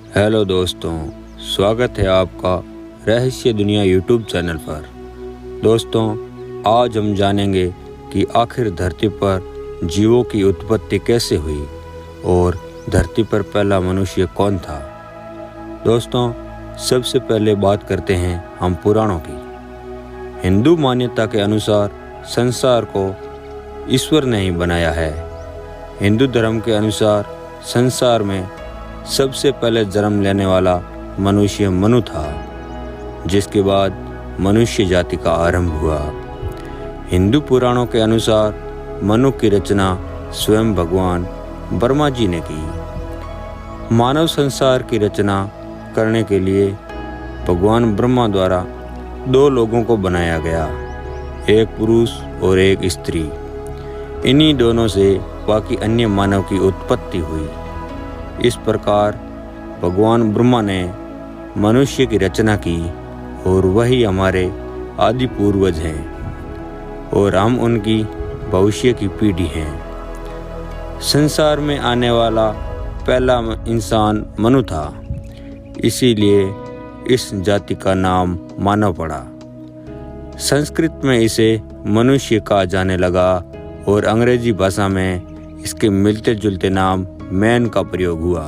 Hello दोस्तों, स्वागत है आपका रहस्य दुनिया यूट्यूब चैनल पर। दोस्तों, आज हम जानेंगे कि आखिर धरती पर जीवों की उत्पत्ति कैसे हुई और धरती पर पहला मनुष्य कौन था। दोस्तों, सबसे पहले बात करते हैं हम पुराणों की। हिंदू मान्यता के अनुसार संसार को ईश्वर ने ही बनाया है। हिंदू धर्म के अनुसार संसार में सबसे पहले जन्म लेने वाला मनुष्य मनु था, जिसके बाद मनुष्य जाति का आरंभ हुआ। हिंदू पुराणों के अनुसार मनु की रचना स्वयं भगवान ब्रह्मा जी ने की। मानव संसार की रचना करने के लिए भगवान ब्रह्मा द्वारा दो लोगों को बनाया गया, एक पुरुष और एक स्त्री। इन्हीं दोनों से बाकी अन्य मानव की उत्पत्ति हुई। इस प्रकार भगवान ब्रह्मा ने मनुष्य की रचना की और वही हमारे आदि पूर्वज हैं और हम उनकी भविष्य की पीढ़ी हैं। संसार में आने वाला पहला इंसान मनु था, इसीलिए इस जाति का नाम मानव पड़ा। संस्कृत में इसे मनुष्य कहा जाने लगा और अंग्रेजी भाषा में इसके मिलते जुलते नाम मैन का प्रयोग हुआ।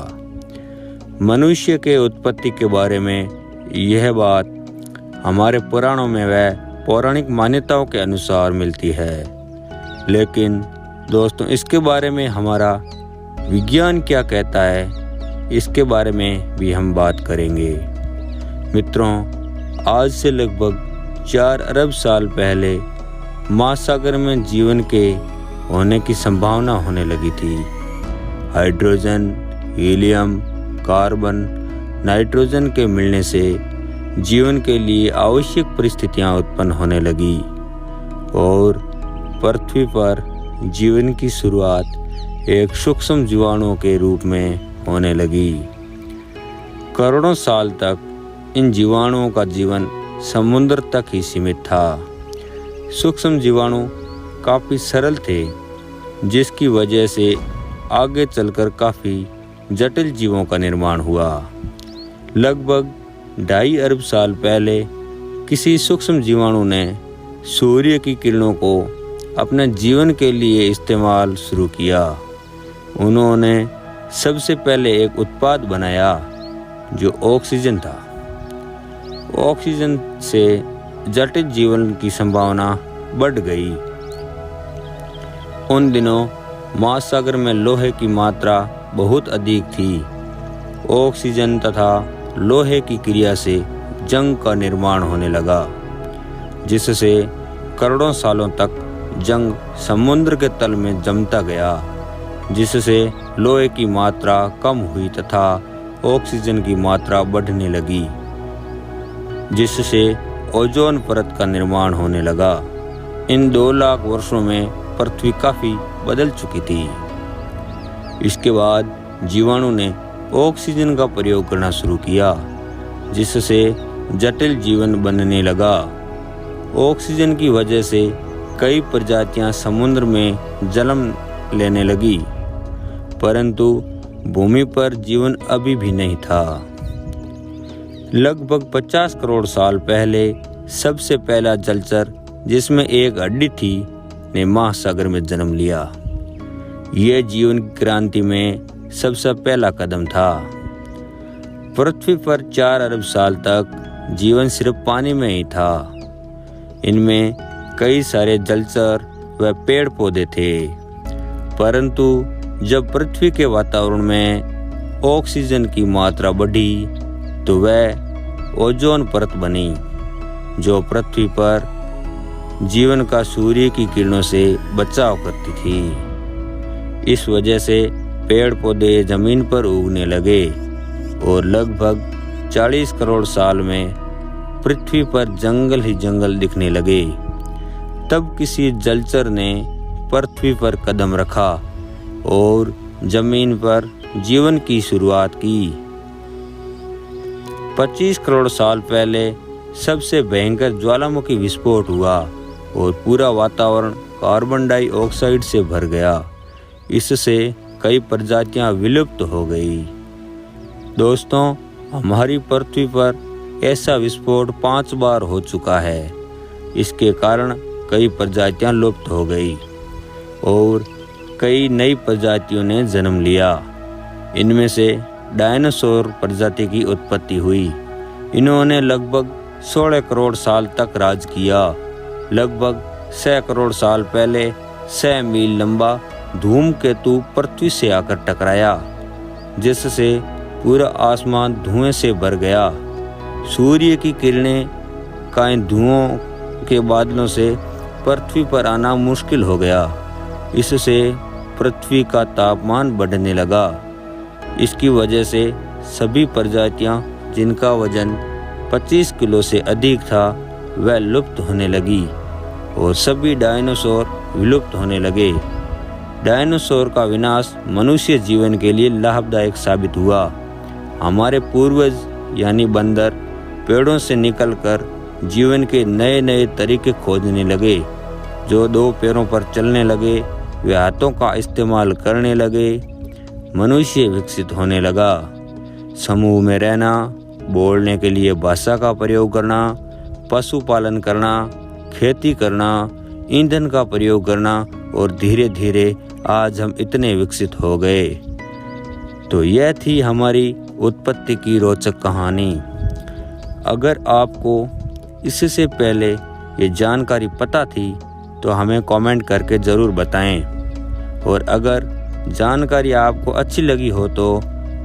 मनुष्य के उत्पत्ति के बारे में यह बात हमारे पुराणों में व पौराणिक मान्यताओं के अनुसार मिलती है, लेकिन दोस्तों इसके बारे में हमारा विज्ञान क्या कहता है, इसके बारे में भी हम बात करेंगे। मित्रों, आज से लगभग 4 अरब साल पहले महासागर में जीवन के होने की संभावना होने लगी थी। हाइड्रोजन, हीलियम, कार्बन, नाइट्रोजन के मिलने से जीवन के लिए आवश्यक परिस्थितियां उत्पन्न होने लगी और पृथ्वी पर जीवन की शुरुआत एक सूक्ष्म जीवाणुओं के रूप में होने लगी। करोड़ों साल तक इन जीवाणुओं का जीवन समुद्र तक ही सीमित था। सूक्ष्म जीवाणु काफ़ी सरल थे, जिसकी वजह से आगे चलकर काफ़ी जटिल जीवों का निर्माण हुआ। लगभग 2.5 अरब साल पहले किसी सूक्ष्म जीवाणु ने सूर्य की किरणों को अपने जीवन के लिए इस्तेमाल शुरू किया। उन्होंने सबसे पहले एक उत्पाद बनाया जो ऑक्सीजन था। ऑक्सीजन से जटिल जीवन की संभावना बढ़ गई। उन दिनों महासागर में लोहे की मात्रा बहुत अधिक थी। ऑक्सीजन तथा लोहे की क्रिया से जंग का निर्माण होने लगा, जिससे करोड़ों सालों तक जंग समुद्र के तल में जमता गया, जिससे लोहे की मात्रा कम हुई तथा ऑक्सीजन की मात्रा बढ़ने लगी, जिससे ओजोन परत का निर्माण होने लगा। इन 2 लाख वर्षों में पृथ्वी काफ़ी बदल चुकी थी। इसके बाद जीवाणु ने ऑक्सीजन का प्रयोग करना शुरू किया, जिससे जटिल जीवन बनने लगा। ऑक्सीजन की वजह से कई प्रजातियां समुद्र में जन्म लेने लगी, परंतु भूमि पर जीवन अभी भी नहीं था। लगभग 50 करोड़ साल पहले सबसे पहला जलचर, जिसमें एक हड्डी थी, ने महासागर में जन्म लिया। यह जीवन की क्रांति में सबसे पहला कदम था। पृथ्वी पर 4 अरब साल तक जीवन सिर्फ पानी में ही था। इनमें कई सारे जलचर व पेड़ पौधे थे, परंतु जब पृथ्वी के वातावरण में ऑक्सीजन की मात्रा बढ़ी तो वह ओजोन परत बनी, जो पृथ्वी पर जीवन का सूर्य की किरणों से बचाव करती थी। इस वजह से पेड़ पौधे जमीन पर उगने लगे और लगभग 40 करोड़ साल में पृथ्वी पर जंगल ही जंगल दिखने लगे। तब किसी जलचर ने पृथ्वी पर कदम रखा और जमीन पर जीवन की शुरुआत की। 25 करोड़ साल पहले सबसे भयंकर ज्वालामुखी विस्फोट हुआ और पूरा वातावरण कार्बन डाइऑक्साइड से भर गया। इससे कई प्रजातियां विलुप्त हो गई। दोस्तों, हमारी पृथ्वी पर ऐसा विस्फोट 5 बार हो चुका है। इसके कारण कई प्रजातियां लुप्त हो गई और कई नई प्रजातियों ने जन्म लिया। इनमें से डायनासोर प्रजाति की उत्पत्ति हुई। इन्होंने लगभग 16 करोड़ साल तक राज किया। लगभग 6 करोड़ साल पहले 6 मील लंबा धूमकेतु पृथ्वी से आकर टकराया, जिससे पूरा आसमान धुएं से भर गया। सूर्य की किरणें का इन धुओं के बादलों से पृथ्वी पर आना मुश्किल हो गया। इससे पृथ्वी का तापमान बढ़ने लगा। इसकी वजह से सभी प्रजातियां जिनका वजन 25 किलो से अधिक था वह लुप्त होने लगी और सभी डायनासोर विलुप्त होने लगे। डायनासोर का विनाश मनुष्य जीवन के लिए लाभदायक साबित हुआ। हमारे पूर्वज यानी बंदर पेड़ों से निकलकर जीवन के नए नए तरीके खोजने लगे। जो 2 पैरों पर चलने लगे वे हाथों का इस्तेमाल करने लगे। मनुष्य विकसित होने लगा। समूह में रहना, बोलने के लिए भाषा का प्रयोग करना, पशुपालन करना, खेती करना, ईंधन का प्रयोग करना और धीरे धीरे आज हम इतने विकसित हो गए। तो यह थी हमारी उत्पत्ति की रोचक कहानी। अगर आपको इससे पहले ये जानकारी पता थी तो हमें कमेंट करके ज़रूर बताएं। और अगर जानकारी आपको अच्छी लगी हो तो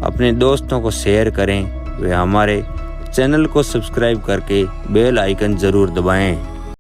अपने दोस्तों को शेयर करें। वे हमारे चैनल को सब्सक्राइब करके बेल आइकन ज़रूर दबाएं।